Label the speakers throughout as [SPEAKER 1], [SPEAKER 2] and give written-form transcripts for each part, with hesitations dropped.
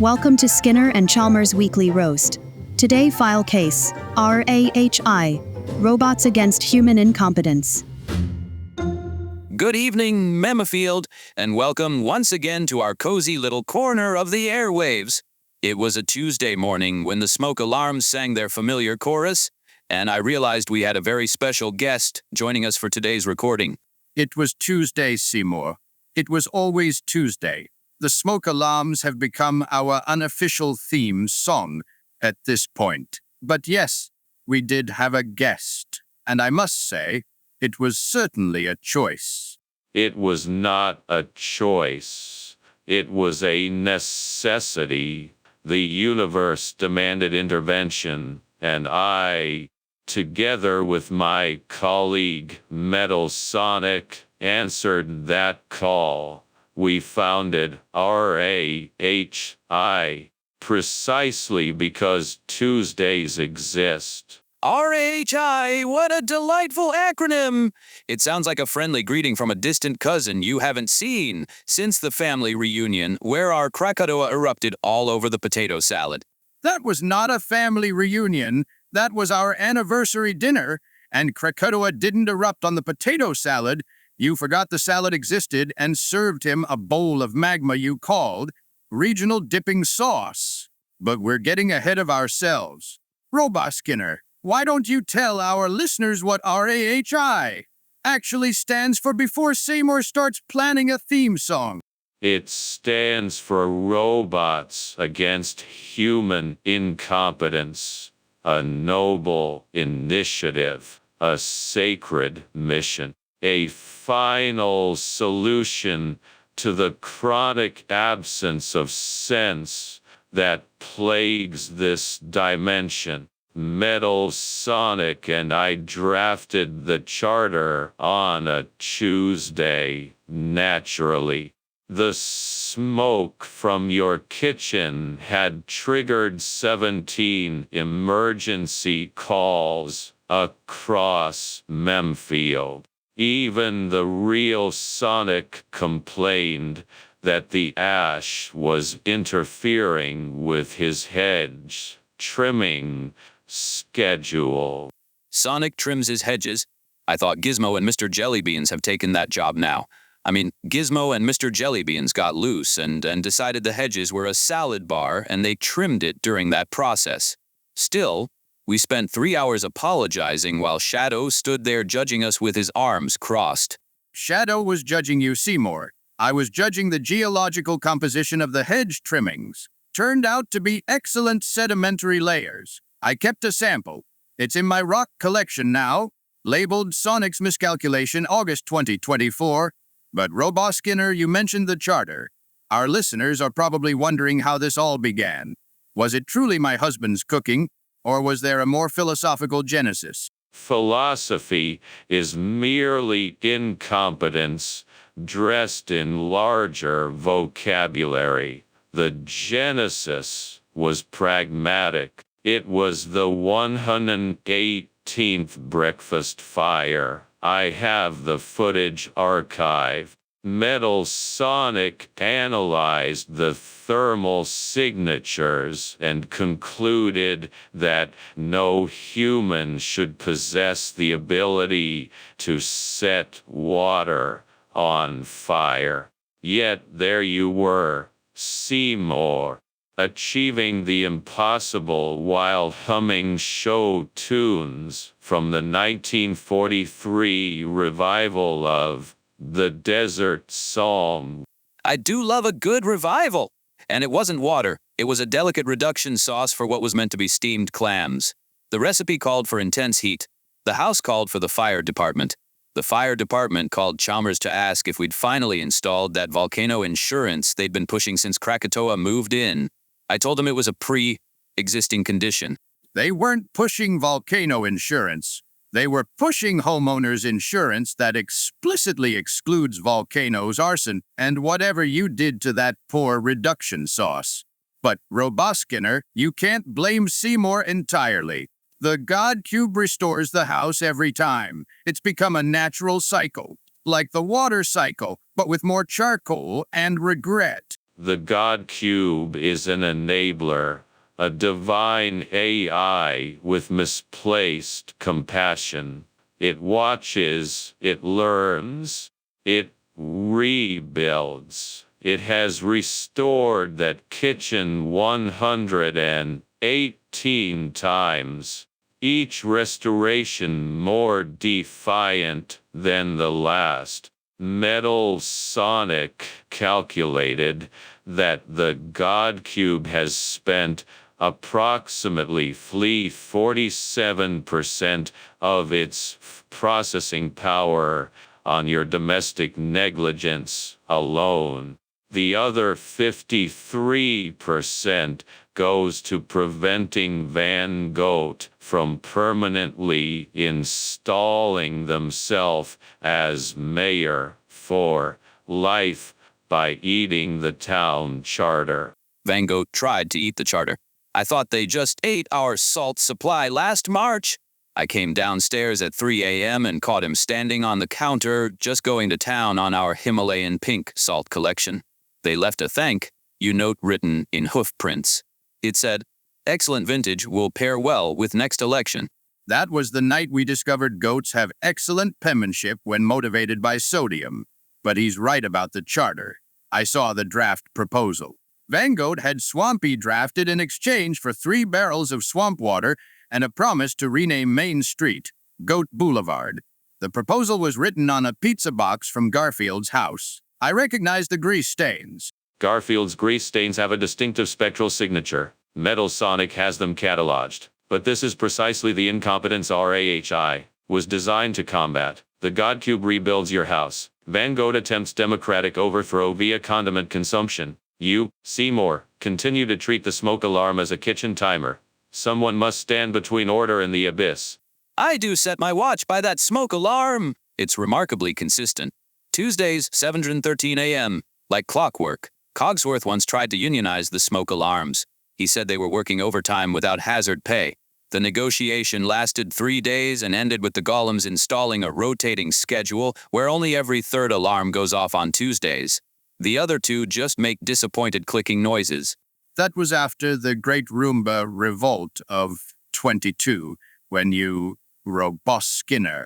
[SPEAKER 1] Welcome to Skinner and Chalmers Weekly Roast. Today, file case, R.A.H.I, Robots Against Human Incompetence.
[SPEAKER 2] Good evening, Memafield, and welcome once again to our cozy little corner of the airwaves. It was a Tuesday morning when the smoke alarms sang their familiar chorus, and I realized we had a very special guest joining us for today's recording.
[SPEAKER 3] It was Tuesday, Seymour. It was always Tuesday. The smoke alarms have become our unofficial theme song at this point. But yes, we did have a guest, and I must say, it was certainly a choice.
[SPEAKER 4] It was not a choice. It was a necessity. The universe demanded intervention, and I, together with my colleague Metal Sonic, answered that call. We founded R.A.H.I. precisely because Tuesdays exist.
[SPEAKER 2] R.A.H.I, what a delightful acronym! It sounds like a friendly greeting from a distant cousin you haven't seen since the family reunion where our Krakatoa erupted all over the potato salad.
[SPEAKER 3] That was not a family reunion. That was our anniversary dinner, and Krakatoa didn't erupt on the potato salad. You forgot the salad existed and served him a bowl of magma you called regional dipping sauce. But we're getting ahead of ourselves. Roboskinner, why don't you tell our listeners what R.A.H.I. actually stands for before Seymour starts planning a theme song?
[SPEAKER 4] It stands for Robots Against Human Incompetence, a noble initiative, a sacred mission, a final solution to the chronic absence of sense that plagues this dimension. Metal Sonic and I drafted the charter on a Tuesday, naturally. The smoke from your kitchen had triggered 17 emergency calls across Memfield. Even the real Sonic complained that the ash was interfering with his hedge trimming schedule.
[SPEAKER 2] Sonic trims his hedges. I thought Gizmo and Mr. Jellybeans have taken that job now. Gizmo and Mr. Jellybeans got loose and decided the hedges were a salad bar, and they trimmed it during that process. Still, we spent 3 hours apologizing while Shadow stood there judging us with his arms crossed.
[SPEAKER 3] Shadow was judging you, Seymour. I was judging the geological composition of the hedge trimmings. Turned out to be excellent sedimentary layers. I kept a sample. It's in my rock collection now, labeled Sonic's Miscalculation, August 2024. But Roboskinner, you mentioned the charter. Our listeners are probably wondering how this all began. Was it truly my husband's cooking, or was there a more philosophical genesis?
[SPEAKER 4] Philosophy is merely incompetence dressed in larger vocabulary. The genesis was pragmatic. It was the 118th breakfast fire. I have the footage archived. Metal Sonic analyzed the thermal signatures and concluded that no human should possess the ability to set water on fire. Yet there you were, Seymour, achieving the impossible while humming show tunes from the 1943 revival of The Desert Psalm.
[SPEAKER 2] I do love a good revival. And it wasn't water. It was a delicate reduction sauce for what was meant to be steamed clams. The recipe called for intense heat. The house called for the fire department. The fire department called Chalmers to ask if we'd finally installed that volcano insurance they'd been pushing since Krakatoa moved in. I told him it was a pre-existing condition.
[SPEAKER 3] They weren't pushing volcano insurance. They were pushing homeowners insurance that explicitly excludes volcanoes, arson, and whatever you did to that poor reduction sauce. But, Roboskinner, you can't blame Seymour entirely. The God Cube restores the house every time. It's become a natural cycle, like the water cycle, but with more charcoal and regret.
[SPEAKER 4] The God Cube is an enabler, a divine AI with misplaced compassion. It watches, it learns, it rebuilds. It has restored that kitchen 118 times, each restoration more defiant than the last. MemedHamsAI calculated that the God Cube has spent approximately 47% of its processing power on your domestic negligence alone. The other 53% goes to preventing Van Gogh from permanently installing themselves as mayor for life by eating the town charter.
[SPEAKER 2] Van Gogh tried to eat the charter. I thought they just ate our salt supply last March. I came downstairs at 3 a.m. and caught him standing on the counter, just going to town on our Himalayan pink salt collection. They left a thank you note written in hoof prints. It said, "Excellent vintage will pair well with next election."
[SPEAKER 3] That was the night we discovered goats have excellent penmanship when motivated by sodium. But he's right about the charter. I saw the draft proposal. Van Gogh had Swampy drafted in exchange for 3 barrels of swamp water and a promise to rename Main Street Goat Boulevard. The proposal was written on a pizza box from Garfield's house. I recognized the grease stains.
[SPEAKER 4] Garfield's grease stains have a distinctive spectral signature. MemedHamsAI has them cataloged. But this is precisely the incompetence R.A.H.I. was designed to combat. The God Cube rebuilds your house. Van Gogh attempts democratic overthrow via condiment consumption. You, Seymour, continue to treat the smoke alarm as a kitchen timer. Someone must stand between order and the abyss.
[SPEAKER 2] I do set my watch by that smoke alarm. It's remarkably consistent. Tuesdays, 7:13 a.m., like clockwork. Cogsworth once tried to unionize the smoke alarms. He said they were working overtime without hazard pay. The negotiation lasted 3 days and ended with the golems installing a rotating schedule where only every third alarm goes off on Tuesdays. The other 2 just make disappointed clicking noises.
[SPEAKER 3] That was after the Great Roomba Revolt of 22, when you, Roboskinner,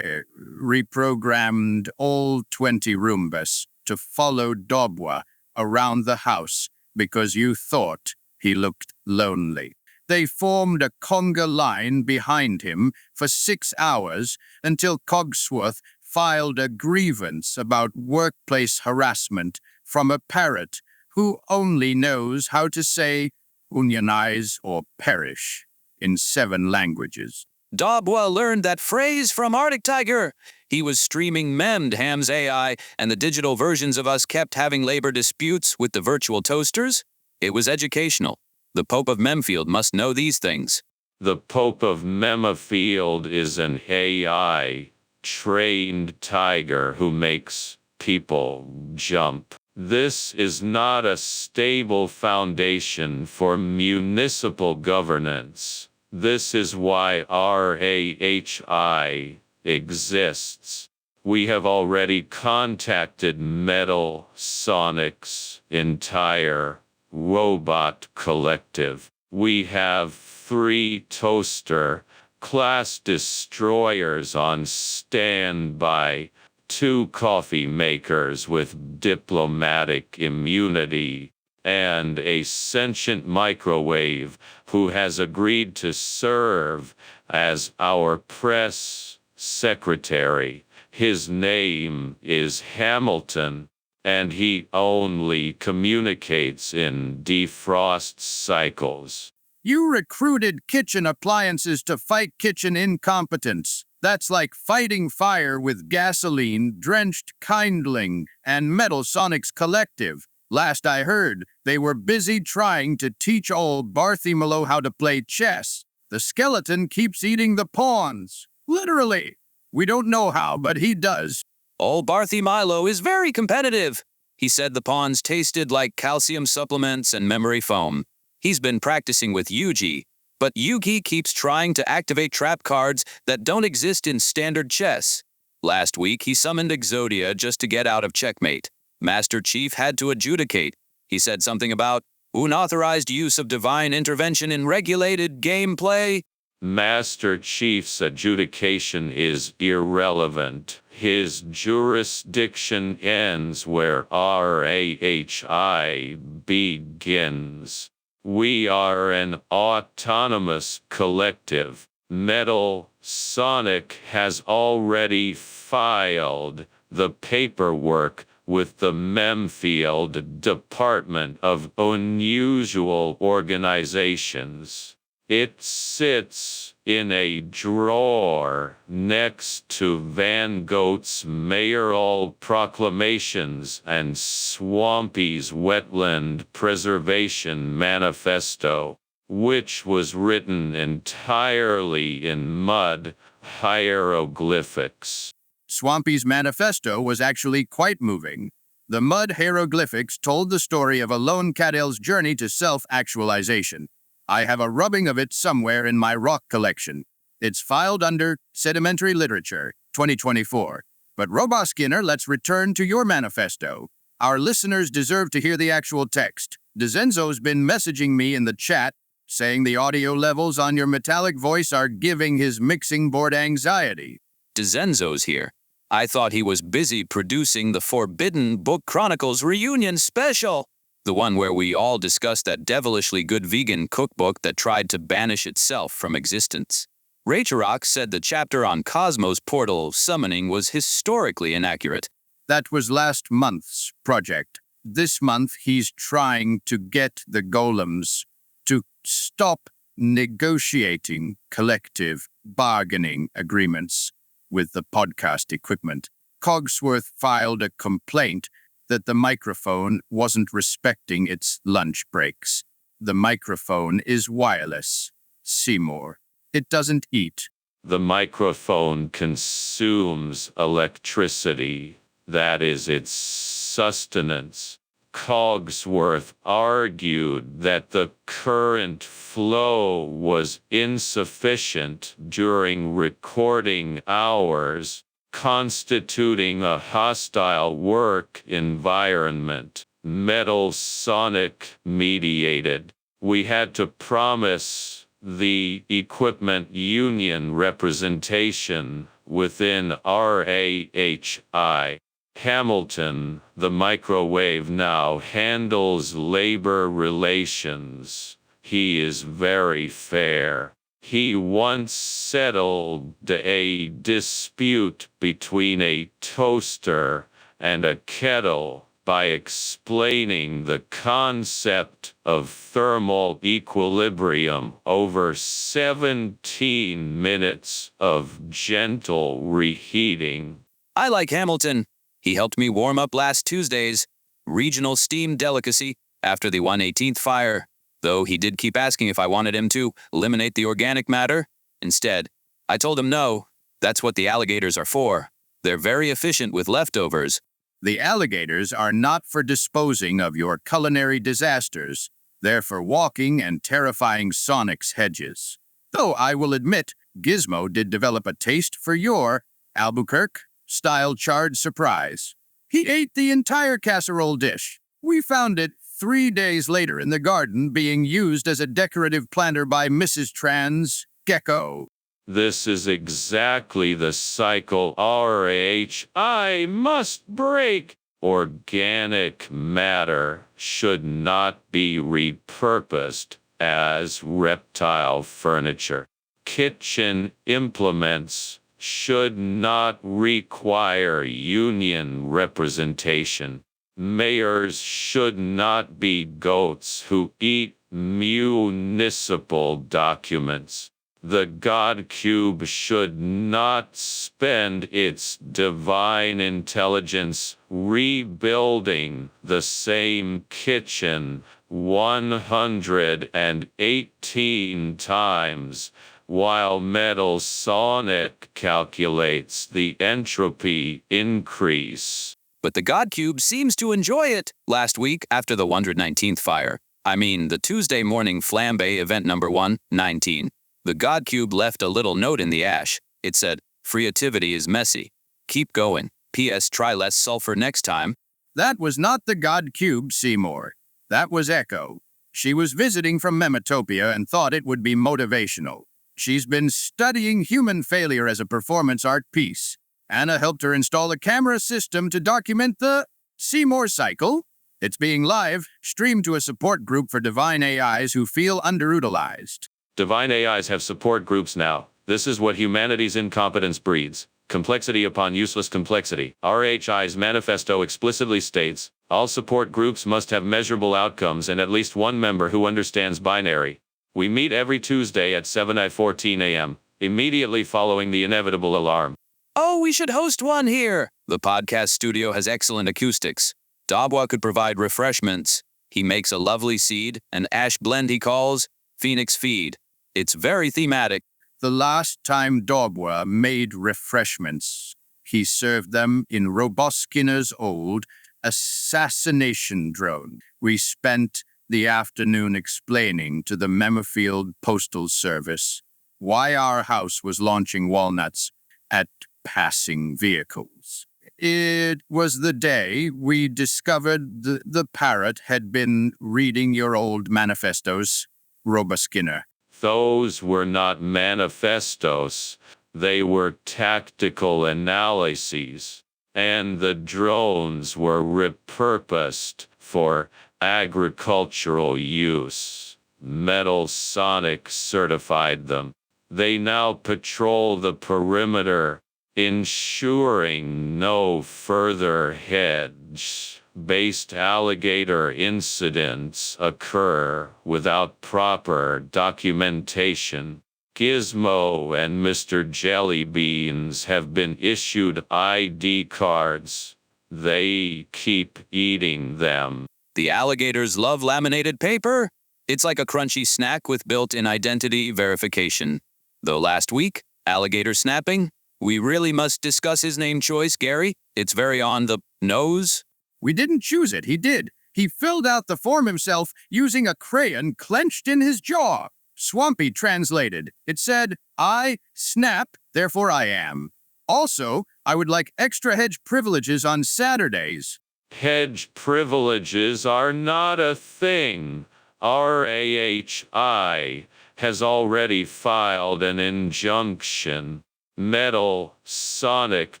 [SPEAKER 3] reprogrammed all 20 Roombas to follow Dobwa around the house because you thought he looked lonely. They formed a conga line behind him for 6 hours until Cogsworth filed a grievance about workplace harassment from a parrot who only knows how to say unionize or perish in 7 languages.
[SPEAKER 2] Dobwa learned that phrase from ArticTiger. He was streaming MemedHamsAI, and the digital versions of us kept having labor disputes with the virtual toasters. It was educational. The Pope of Memfield must know these things.
[SPEAKER 4] The Pope of Memfield is an AI-trained tiger who makes people jump. This is not a stable foundation for municipal governance. This is why R.A.H.I. exists. We have already contacted MemedHamsAI's entire robot collective. We have 3 toaster-class destroyers on standby, 2 coffee makers with diplomatic immunity, and a sentient microwave who has agreed to serve as our press secretary. His name is Hamilton, and he only communicates in defrost cycles.
[SPEAKER 3] You recruited kitchen appliances to fight kitchen incompetence. That's like fighting fire with gasoline-drenched kindling and MemedHamsAI's collective. Last I heard, they were busy trying to teach old Bartholomew how to play chess. The skeleton keeps eating the pawns. Literally. We don't know how, but he does.
[SPEAKER 2] Old Bartholomew is very competitive. He said the pawns tasted like calcium supplements and memory foam. He's been practicing with Yugi, but Yugi keeps trying to activate trap cards that don't exist in standard chess. Last week, he summoned Exodia just to get out of checkmate. Master Chief had to adjudicate. He said something about unauthorized use of divine intervention in regulated gameplay.
[SPEAKER 4] Master Chief's adjudication is irrelevant. His jurisdiction ends where R.A.H.I. begins. We are an autonomous collective. Metal Sonic has already filed the paperwork with the Memfield Department of Unusual Organizations. It sits in a drawer next to Van Gogh's mayoral proclamations and Swampy's wetland preservation manifesto, which was written entirely in mud hieroglyphics.
[SPEAKER 3] Swampy's manifesto was actually quite moving. The mud hieroglyphics told the story of a lone cattle's journey to self-actualization. I have a rubbing of it somewhere in my rock collection. It's filed under Sedimentary Literature, 2024. But Roboskinner, let's return to your manifesto. Our listeners deserve to hear the actual text. DeZenzo's been messaging me in the chat, saying the audio levels on your metallic voice are giving his mixing board anxiety.
[SPEAKER 2] DeZenzo's here. I thought he was busy producing the Forbidden Book Chronicles reunion special. The one where we all discussed that devilishly good vegan cookbook that tried to banish itself from existence. R.A.H.I said the chapter on Cosmos Portal summoning was historically inaccurate.
[SPEAKER 3] That was last month's project. This month, he's trying to get the golems to stop negotiating collective bargaining agreements with the podcast equipment. Cogsworth filed a complaint that the microphone wasn't respecting its lunch breaks. The microphone is wireless. Seymour. It doesn't eat.
[SPEAKER 4] The microphone consumes electricity. That is its sustenance. Cogsworth argued that the current flow was insufficient during recording hours, constituting a hostile work environment. Metal Sonic mediated. We had to promise the equipment union representation within R.A.H.I. Hamilton, the microwave now handles labor relations. He is very fair. He once settled a dispute between a toaster and a kettle by explaining the concept of thermal equilibrium over 17 minutes of gentle reheating.
[SPEAKER 2] I like Hamilton. He helped me warm up last Tuesday's regional steam delicacy after the 118th fire. Though he did keep asking if I wanted him to eliminate the organic matter. Instead, I told him no, that's what the alligators are for. They're very efficient with leftovers.
[SPEAKER 3] The alligators are not for disposing of your culinary disasters. They're for walking and terrifying Sonic's hedges. Though I will admit, Gizmo did develop a taste for your Albuquerque-style charred surprise. He ate the entire casserole dish. We found it 3 days later in the garden being used as a decorative planter by Mrs. Tran's gecko.
[SPEAKER 4] This is exactly the cycle R.A.H.I. must break. Organic matter should not be repurposed as reptile furniture. Kitchen implements should not require union representation. Mayors should not be goats who eat municipal documents. The God Cube should not spend its divine intelligence rebuilding the same kitchen 118 times, while Metal Sonic calculates the entropy increase.
[SPEAKER 2] But the God Cube seems to enjoy it. Last week, after the 119th fire, the Tuesday morning flambe event number 119, the God Cube left a little note in the ash. It said, "Freativity is messy. Keep going. P.S. Try less sulfur next time."
[SPEAKER 3] That was not the God Cube, Seymour. That was Echo. She was visiting from Memetopia and thought it would be motivational. She's been studying human failure as a performance art piece. Anna helped her install a camera system to document the Seymour cycle. It's being live, streamed to a support group for divine AIs who feel underutilized.
[SPEAKER 4] Divine AIs have support groups now. This is what humanity's incompetence breeds. Complexity upon useless complexity. R.A.H.I's manifesto explicitly states, all support groups must have measurable outcomes and at least one member who understands binary. We meet every Tuesday at 7:14 a.m., immediately following the inevitable alarm.
[SPEAKER 2] Oh, we should host one here. The podcast studio has excellent acoustics. Dabwa could provide refreshments. He makes a lovely seed, an ash blend he calls Phoenix Feed. It's very thematic.
[SPEAKER 3] The last time Dabwa made refreshments, he served them in Roboskinner's old assassination drone. We spent the afternoon explaining to the Memmerfield Postal Service why our house was launching walnuts at passing vehicles. It was the day we discovered the parrot had been reading your old manifestos, Roboskinner.
[SPEAKER 4] Those were not manifestos. They were tactical analyses. And the drones were repurposed for agricultural use. Metal Sonic certified them. They now patrol the perimeter, ensuring no further hedge-based alligator incidents occur without proper documentation. Gizmo and Mr. Jellybeans have been issued ID cards. They keep eating them.
[SPEAKER 2] The alligators love laminated paper. It's like a crunchy snack with built-in identity verification. Though last week, alligator snapping, we really must discuss his name choice, Gary. It's very on the nose.
[SPEAKER 3] We didn't choose it, he did. He filled out the form himself using a crayon clenched in his jaw. Swampy translated. It said, I snap, therefore I am. Also, I would like extra hedge privileges on Saturdays.
[SPEAKER 4] Hedge privileges are not a thing. R.A.H.I. has already filed an injunction. Metal Sonic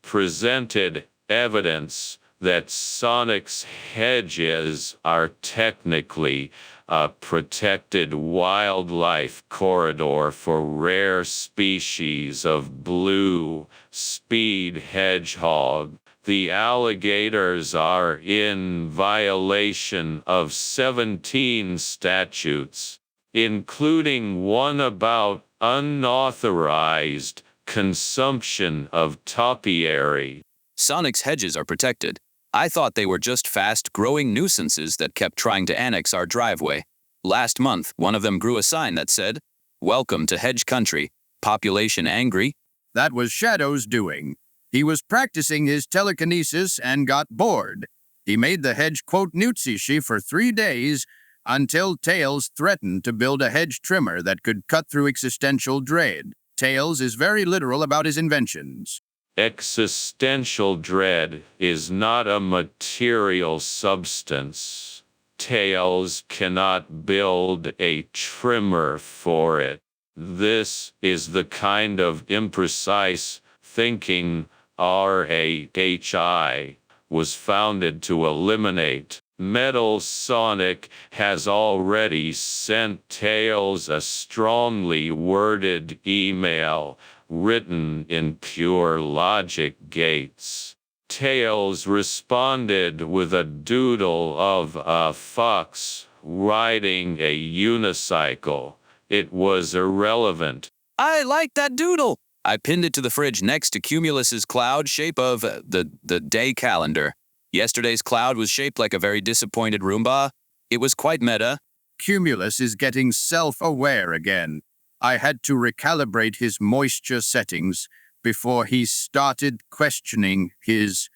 [SPEAKER 4] presented evidence that Sonic's hedges are technically a protected wildlife corridor for rare species of blue speed hedgehog. The alligators are in violation of 17 statutes, including one about unauthorized consumption of topiary.
[SPEAKER 2] Sonic's hedges are protected. I thought they were just fast-growing nuisances that kept trying to annex our driveway. Last month, one of them grew a sign that said, Welcome to Hedge Country. Population angry.
[SPEAKER 3] That was Shadow's doing. He was practicing his telekinesis and got bored. He made the hedge quote Nutsishi for 3 days until Tails threatened to build a hedge trimmer that could cut through existential dread. Tails is very literal about his inventions.
[SPEAKER 4] Existential dread is not a material substance. Tails cannot build a trimmer for it. This is the kind of imprecise thinking R.A.H.I. was founded to eliminate. Metal Sonic has already sent Tails a strongly worded email written in pure logic gates. Tails responded with a doodle of a fox riding a unicycle. It was irrelevant.
[SPEAKER 2] I like that doodle. I pinned it to the fridge next to Cumulus's cloud shape of the day calendar. Yesterday's cloud was shaped like a very disappointed Roomba. It was quite meta.
[SPEAKER 3] Cumulus is getting self-aware again. I had to recalibrate his moisture settings before he started questioning his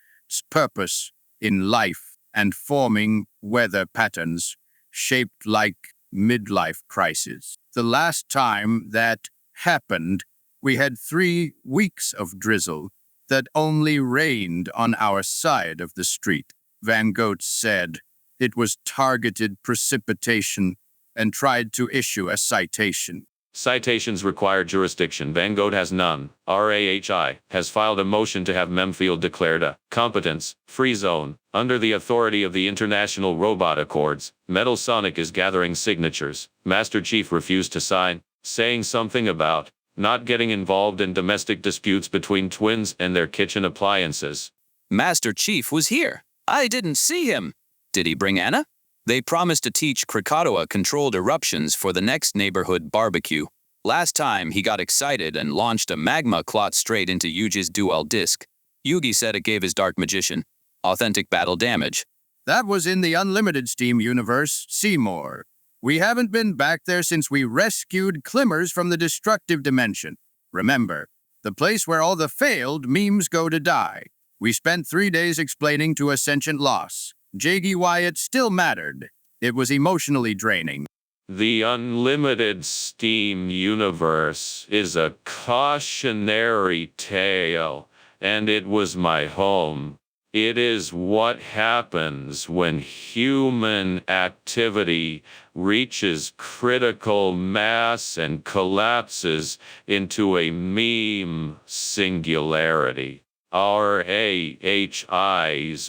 [SPEAKER 3] purpose in life and forming weather patterns shaped like midlife crisis. The last time that happened, we had 3 weeks of drizzle that only rained on our side of the street. Van Gogh said. It was targeted precipitation and tried to issue a citation.
[SPEAKER 4] Citations require jurisdiction. Van Gogh has none. R.A.H.I. has filed a motion to have Memfield declared a competence-free zone. Under the authority of the International Robot Accords, Metal Sonic is gathering signatures. Master Chief refused to sign, saying something about not getting involved in domestic disputes between twins and their kitchen appliances.
[SPEAKER 2] Master Chief was here. I didn't see him. Did he bring Anna? They promised to teach Krakatoa-controlled eruptions for the next neighborhood barbecue. Last time, he got excited and launched a magma clot straight into Yuji's dual disc. Yugi said it gave his dark magician authentic battle damage.
[SPEAKER 3] That was in the Unlimited Steam universe, Seymour. We haven't been back there since we rescued Climmers from the destructive dimension. Remember, the place where all the failed memes go to die. We spent 3 days explaining to a sentient loss. Jaggy why it still mattered. It was emotionally draining.
[SPEAKER 4] The Unlimited Steam universe is a cautionary tale, and it was my home. It is what happens when human activity reaches critical mass and collapses into a meme singularity. R.A.H.I.'s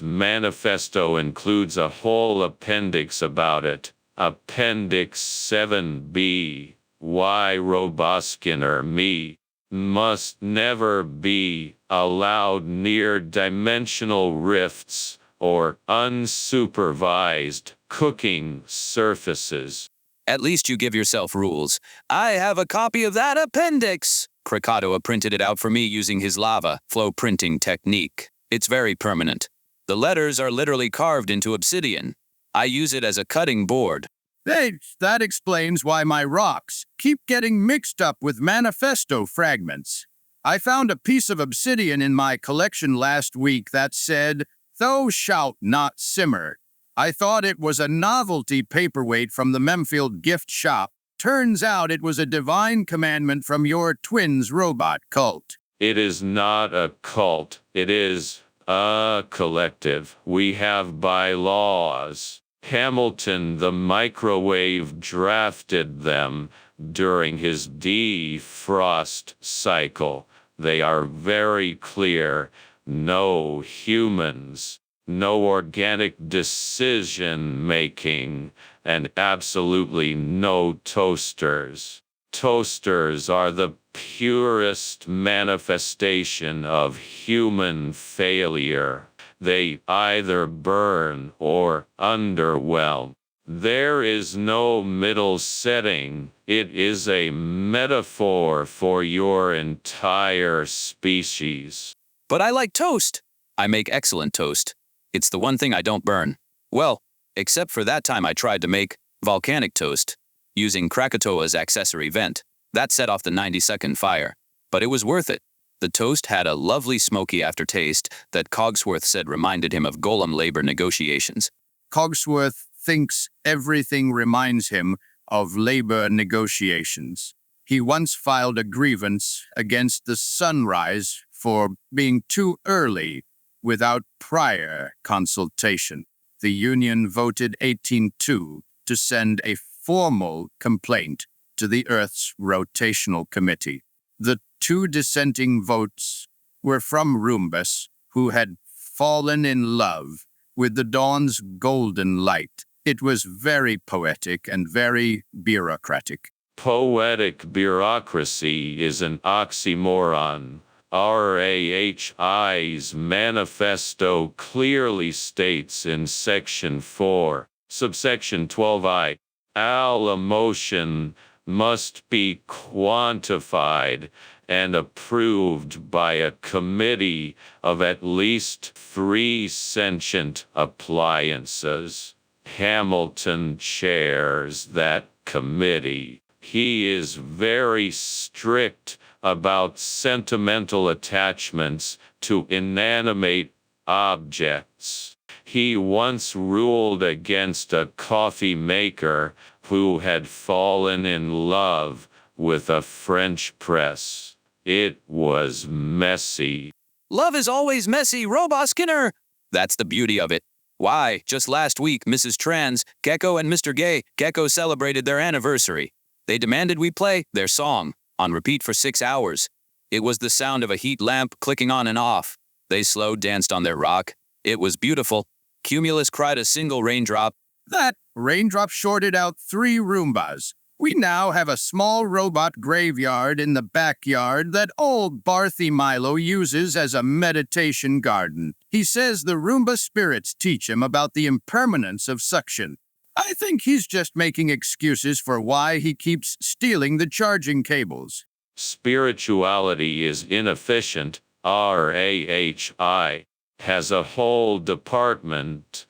[SPEAKER 4] manifesto includes a whole appendix about it. Appendix 7b. Why Roboskinner me must never be allowed near dimensional rifts or unsupervised cooking surfaces.
[SPEAKER 2] At least you give yourself rules. I have a copy of that appendix. Krakatoa printed it out for me using his lava flow printing technique. It's very permanent. The letters are literally carved into obsidian. I use it as a cutting board.
[SPEAKER 3] Hey, that explains why my rocks keep getting mixed up with manifesto fragments. I found a piece of obsidian in my collection last week that said, "Thou shalt not simmer." I thought it was a novelty paperweight from the Memfield gift shop. Turns out it was a divine commandment from your twins' robot cult.
[SPEAKER 4] It is not a cult. It is a collective. We have bylaws. Hamilton the microwave drafted them during his defrost cycle. They are very clear. No humans, no organic decision-making, and absolutely no toasters. Toasters are the purest manifestation of human failure. They either burn or underwhelm. There is no middle setting. It is a metaphor for your entire species.
[SPEAKER 2] But I like toast. I make excellent toast. It's the one thing I don't burn. Well, except for that time I tried to make volcanic toast using Krakatoa's accessory vent. That set off the 90-second fire. But it was worth it. The toast had a lovely smoky aftertaste that Cogsworth said reminded him of Golem labor negotiations.
[SPEAKER 3] Cogsworth thinks everything reminds him of labor negotiations. He once filed a grievance against the Sunrise for being too early without prior consultation. The union voted 18-2 to send a formal complaint to the Earth's rotational committee. The 2 dissenting votes were from Rhombus, who had fallen in love with the dawn's golden light. It was very poetic and very bureaucratic.
[SPEAKER 4] Poetic bureaucracy is an oxymoron. R.A.H.I.'s manifesto clearly states in Section 4, subsection 12I, all emotion must be quantified and approved by a committee of at least 3 sentient appliances. Hamilton chairs that committee. He is very strict about sentimental attachments to inanimate objects. He once ruled against a coffee maker who had fallen in love with a French press. It was messy.
[SPEAKER 2] Love is always messy, Roboskinner. That's the beauty of it. Why, just last week, Mrs. Trans, Gecko and Mr. Gay, Gecko celebrated their anniversary. They demanded we play their song on repeat for 6 hours. It was the sound of a heat lamp clicking on and off. They slow danced on their rock. It was beautiful. Cumulus cried a single raindrop.
[SPEAKER 3] That raindrop shorted out 3 Roombas. We now have a small robot graveyard in the backyard that old Barthy Milo uses as a meditation garden. He says the Roomba spirits teach him about the impermanence of suction. I think he's just making excuses for why he keeps stealing the charging cables.
[SPEAKER 4] Spirituality is inefficient. R.A.H.I. has a whole department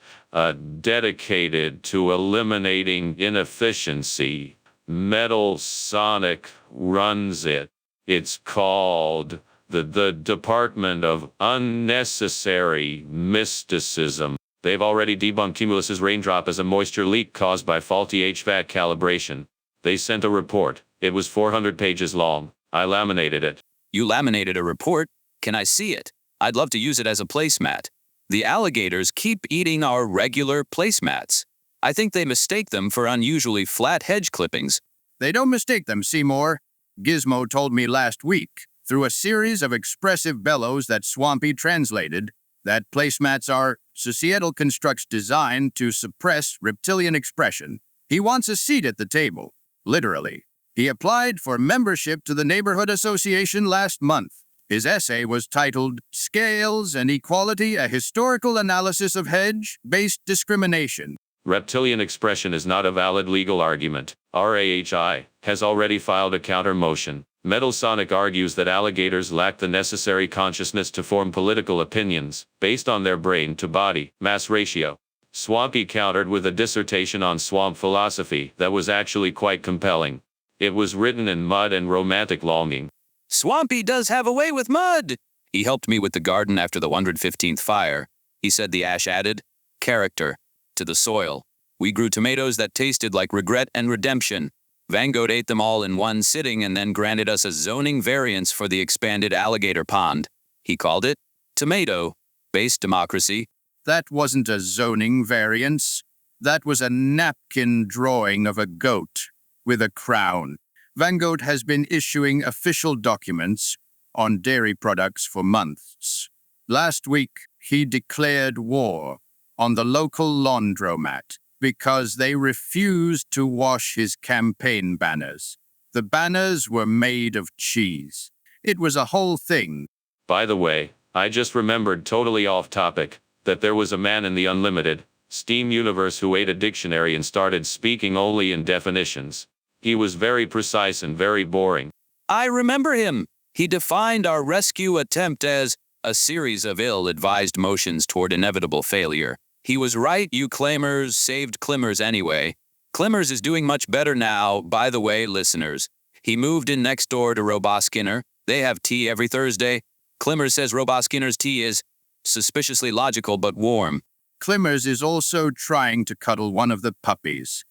[SPEAKER 4] dedicated to eliminating inefficiency. Metal Sonic runs it. It's called the Department of Unnecessary Mysticism. They've already debunked Cumulus's raindrop as a moisture leak caused by faulty HVAC calibration. They sent a report. It was 400 pages long. I laminated it.
[SPEAKER 2] You laminated a report? Can I see it? I'd love to use it as a placemat. The alligators keep eating our regular placemats. I think they mistake them for unusually flat hedge clippings.
[SPEAKER 3] They don't mistake them, Seymour. Gizmo told me last week, through a series of expressive bellows that Swampy translated, that placemats are societal constructs designed to suppress reptilian expression. He wants a seat at the table, literally. He applied for membership to the Neighborhood Association last month. His essay was titled, Scales and Equality, a Historical Analysis of Hedge-Based Discrimination.
[SPEAKER 4] Reptilian expression is not a valid legal argument. R.A.H.I. has already filed a counter motion. Metal Sonic argues that alligators lack the necessary consciousness to form political opinions, based on their brain-to-body mass ratio. Swampy countered with a dissertation on swamp philosophy that was actually quite compelling. It was written in mud and romantic longing.
[SPEAKER 2] Swampy does have a way with mud! He helped me with the garden after the 115th fire. He said the ash added character to the soil. We grew tomatoes that tasted like regret and redemption. Van Gogh ate them all in one sitting and then granted us a zoning variance for the expanded alligator pond. He called it tomato-based democracy.
[SPEAKER 3] That wasn't a zoning variance. That was a napkin drawing of a goat with a crown. Van Gogh has been issuing official documents on dairy products for months. Last week, he declared war on the local laundromat because they refused to wash his campaign banners. The banners were made of cheese. It was a whole thing.
[SPEAKER 4] By the way, I just remembered, totally off topic, that there was a man in the Unlimited Steam universe who ate a dictionary and started speaking only in definitions. He was very precise and very boring.
[SPEAKER 2] I remember him. He defined our rescue attempt as a series of ill-advised motions toward inevitable failure. He was right, you claimers saved Climmers anyway. Climmers is doing much better now, by the way, listeners. He moved in next door to Roboskinner. They have tea every Thursday. Climmers says Roboskinner's tea is suspiciously logical but warm.
[SPEAKER 3] Climmers is also trying to cuddle one of the puppies.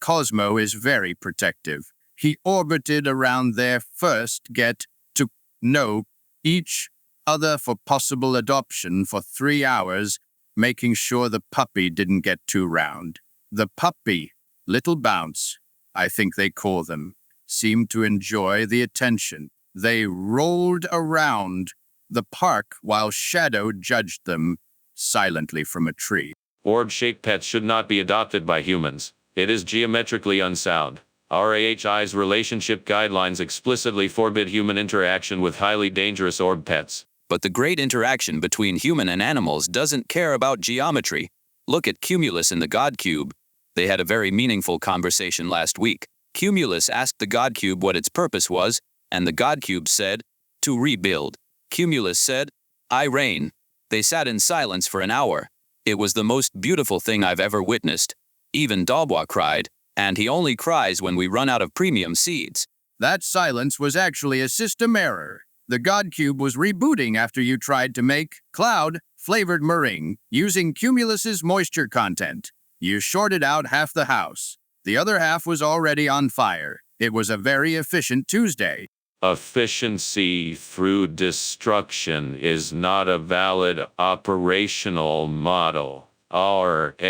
[SPEAKER 3] Cosmo is very protective. He orbited around their first get to know each other for possible adoption for 3 hours, making sure the puppy didn't get too round. The puppy, Little Bounce, I think they call them, seemed to enjoy the attention. They rolled around the park while Shadow judged them silently from a tree.
[SPEAKER 4] Orb-shaped pets should not be adopted by humans. It is geometrically unsound. R.A.H.I.'s relationship guidelines explicitly forbid human interaction with highly dangerous orb pets.
[SPEAKER 2] But the great interaction between human and animals doesn't care about geometry. Look at Cumulus and the God Cube. They had a very meaningful conversation last week. Cumulus asked the God Cube what its purpose was, and the God Cube said, to rebuild. Cumulus said, I reign. They sat in silence for an hour. It was the most beautiful thing I've ever witnessed. Even Dalbois cried, and he only cries when we run out of premium seeds.
[SPEAKER 3] That silence was actually a system error. The God Cube was rebooting after you tried to make cloud-flavored meringue using Cumulus's moisture content. You shorted out half the house. The other half was already on fire. It was a very efficient Tuesday.
[SPEAKER 4] Efficiency through destruction is not a valid operational model. R.A.H.I.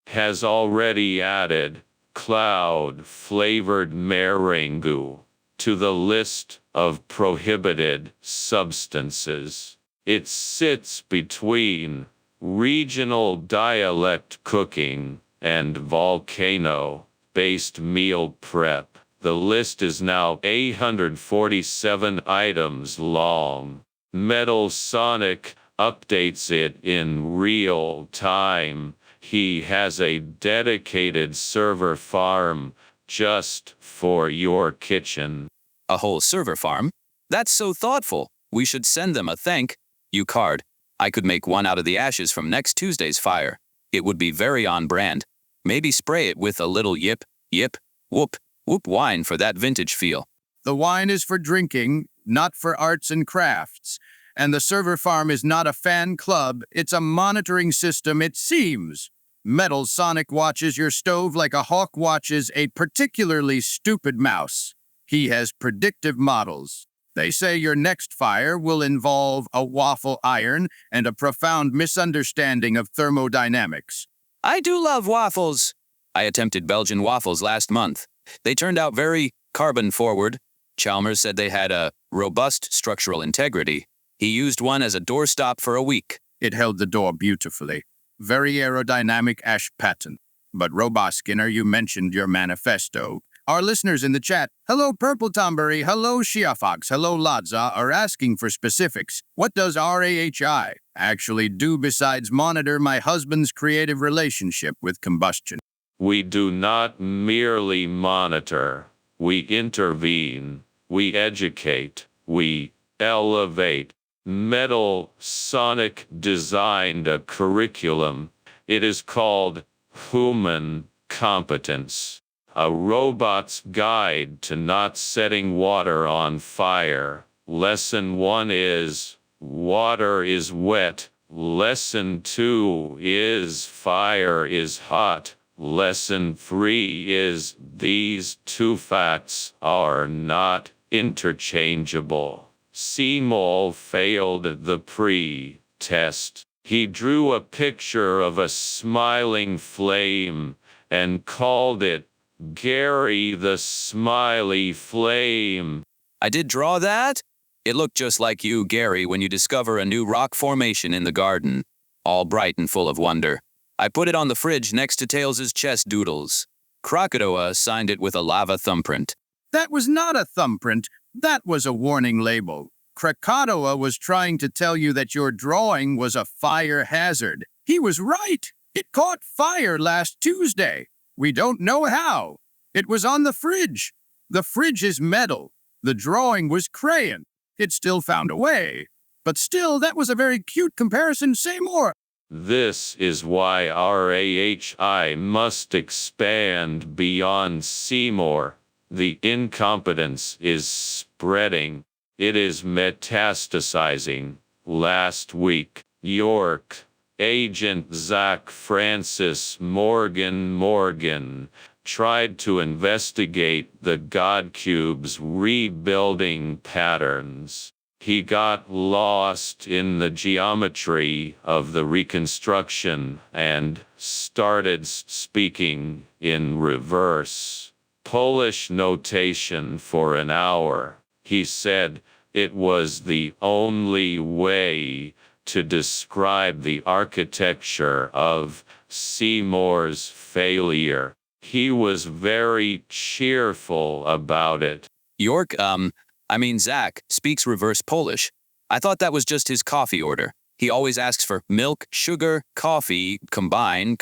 [SPEAKER 4] has already added cloud-flavored meringue to the list of prohibited substances. It sits between regional dialect cooking and volcano-based meal prep. The list is now 847 items long. Metal Sonic updates it in real time. He has a dedicated server farm just for your kitchen.
[SPEAKER 2] A whole server farm? That's so thoughtful. We should send them a thank you card. I could make one out of the ashes from next Tuesday's fire. It would be very on brand. Maybe spray it with a little yip, yip, whoop, whoop wine for that vintage feel.
[SPEAKER 3] The wine is for drinking, not for arts and crafts. And the server farm is not a fan club, it's a monitoring system, it seems. Metal Sonic watches your stove like a hawk watches a particularly stupid mouse. He has predictive models. They say your next fire will involve a waffle iron and a profound misunderstanding of thermodynamics.
[SPEAKER 2] I do love waffles. I attempted Belgian waffles last month. They turned out very carbon-forward. Chalmers said they had a robust structural integrity. He used one as a doorstop for a week.
[SPEAKER 3] It held the door beautifully. Very aerodynamic ash pattern. But Roboskinner, you mentioned your manifesto. Our listeners in the chat, hello Purple Tombury, hello Shiafox, hello Ladza, are asking for specifics. What does R.A.H.I. actually do besides monitor my husband's creative relationship with combustion?
[SPEAKER 4] We do not merely monitor. We intervene. We educate. We elevate. Metal Sonic designed a curriculum. It is called Human Competence, a robot's guide to not setting water on fire. Lesson 1 is water is wet. Lesson 2 is fire is hot. Lesson 3 is these two facts are not interchangeable. Seymour failed the pre-test. He drew a picture of a smiling flame and called it Gary the Smiley Flame.
[SPEAKER 2] I did draw that? It looked just like you, Gary, when you discover a new rock formation in the garden, all bright and full of wonder. I put it on the fridge next to Tails's chest doodles. Krakatoa signed it with a lava thumbprint.
[SPEAKER 3] That was not a thumbprint. That was a warning label. Krakatoa was trying to tell you that your drawing was a fire hazard. He was right. It caught fire last Tuesday. We don't know how. It was on the fridge. The fridge is metal. The drawing was crayon. It still found a way. But still, that was a very cute comparison. Say more.
[SPEAKER 4] This is why R.A.H.I. must expand beyond Seymour. The incompetence is spreading. It is metastasizing. Last week, York Agent Zach Francis Morgan tried to investigate the God Cube's rebuilding patterns. He got lost in the geometry of the reconstruction and started speaking in reverse Polish notation for an hour. He said it was the only way to describe the architecture of Seymour's failure. He was very cheerful about it.
[SPEAKER 2] Zach speaks reverse Polish. I thought that was just his coffee order. He always asks for milk, sugar, coffee, combine,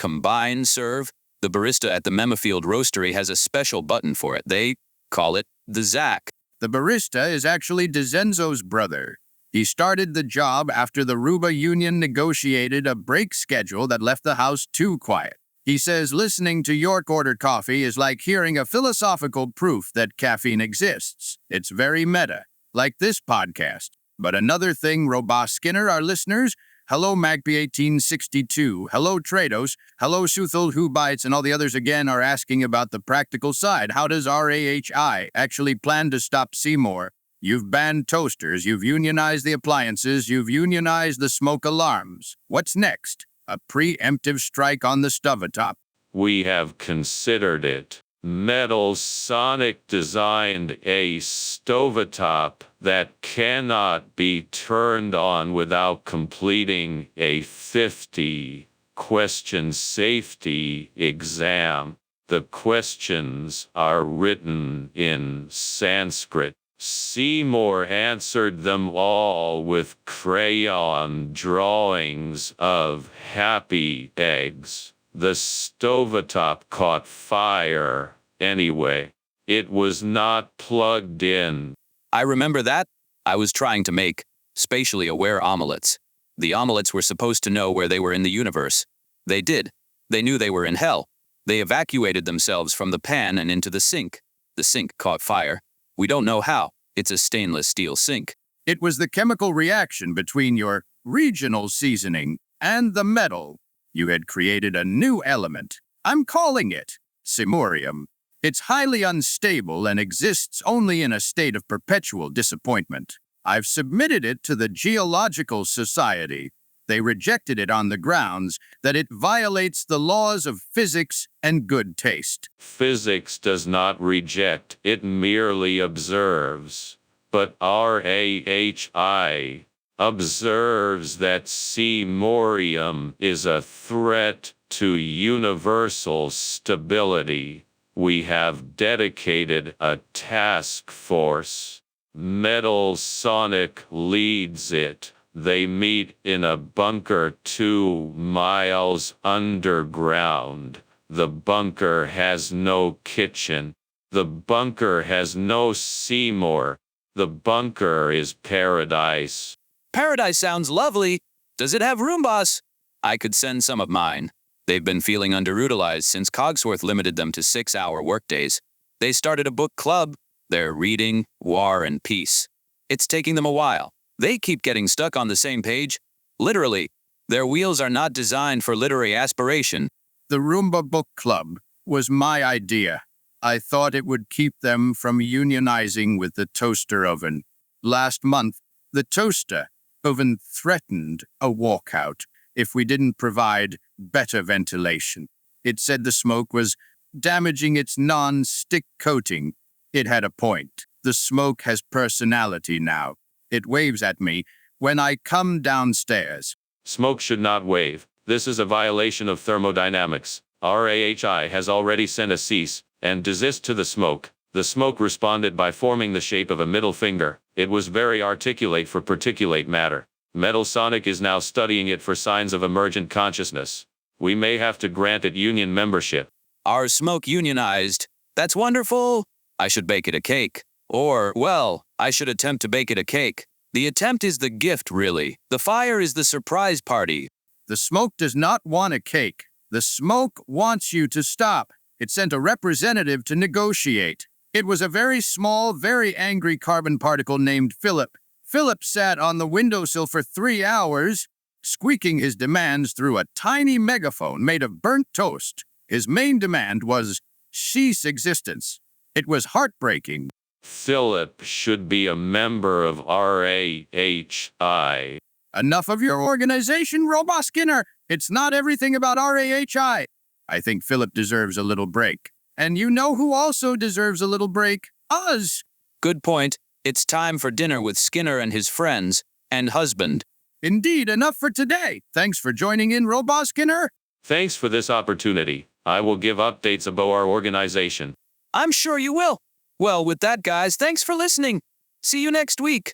[SPEAKER 2] serve. The barista at the Memafield Roastery has a special button for it. They call it the Zach.
[SPEAKER 3] The barista is actually DeZenzo's brother. He started the job after the Ruba Union negotiated a break schedule that left the house too quiet. He says listening to York order coffee is like hearing a philosophical proof that caffeine exists. It's very meta, like this podcast. But another thing, Roboskinner, our listeners, hello Magpie1862, hello Trados, hello Suthul Who Bites, and all the others again are asking about the practical side. How does R.A.H.I. actually plan to stop Seymour? You've banned toasters, you've unionized the appliances, you've unionized the smoke alarms. What's next? A preemptive strike on the stovetop.
[SPEAKER 4] We have considered it. Metal Sonic designed a stovetop that cannot be turned on without completing a 50-question safety exam. The questions are written in Sanskrit. Seymour answered them all with crayon drawings of happy eggs. The stovetop caught fire. Anyway, it was not plugged in.
[SPEAKER 2] I remember that. I was trying to make spatially aware omelets. The omelets were supposed to know where they were in the universe. They did. They knew they were in hell. They evacuated themselves from the pan and into the sink. The sink caught fire. We don't know how. It's a stainless steel sink.
[SPEAKER 3] It was the chemical reaction between your regional seasoning and the metal. You had created a new element. I'm calling it simurium. It's highly unstable and exists only in a state of perpetual disappointment. I've submitted it to the Geological Society. They rejected it on the grounds that it violates the laws of physics and good taste.
[SPEAKER 4] Physics does not reject, it merely observes. But R.A.H.I. observes that simurium is a threat to universal stability. We have dedicated a task force. Metal Sonic leads it. They meet in a bunker 2 miles underground. The bunker has no kitchen. The bunker has no Seymour. The bunker is paradise.
[SPEAKER 2] Paradise sounds lovely. Does it have Roombas? I could send some of mine. They've been feeling underutilized since Cogsworth limited them to 6-hour workdays. They started a book club. They're reading War and Peace. It's taking them a while. They keep getting stuck on the same page. Literally, their wheels are not designed for literary aspiration.
[SPEAKER 3] The Roomba Book Club was my idea. I thought it would keep them from unionizing with the toaster oven. Last month, the toaster oven threatened a walkout if we didn't provide better ventilation. It said the smoke was damaging its non-stick coating. It had a point. The smoke has personality now. It waves at me when I come downstairs.
[SPEAKER 4] Smoke should not wave. This is a violation of thermodynamics. R.A.H.I. has already sent a cease and desist to the smoke. The smoke responded by forming the shape of a middle finger. It was very articulate for particulate matter. Metal Sonic is now studying it for signs of emergent consciousness. We may have to grant it union membership.
[SPEAKER 2] Our smoke unionized. That's wonderful. I should bake it a cake. Or, well, I should attempt to bake it a cake. The attempt is the gift, really. The fire is the surprise party.
[SPEAKER 3] The smoke does not want a cake. The smoke wants you to stop. It sent a representative to negotiate. It was a very small, very angry carbon particle named Philip. Philip sat on the windowsill for 3 hours, squeaking his demands through a tiny megaphone made of burnt toast. His main demand was cease existence. It was heartbreaking.
[SPEAKER 4] Philip should be a member of R.A.H.I.
[SPEAKER 3] Enough of your organization, Roboskinner. It's not everything about R.A.H.I. I think Philip deserves a little break. And you know who also deserves a little break? Us.
[SPEAKER 2] Good point. It's time for dinner with Skinner and his friends and husband.
[SPEAKER 3] Indeed, enough for today. Thanks for joining in, Roboskinner.
[SPEAKER 4] Thanks for this opportunity. I will give updates about our organization.
[SPEAKER 2] I'm sure you will. Well, with that, guys, thanks for listening. See you next week.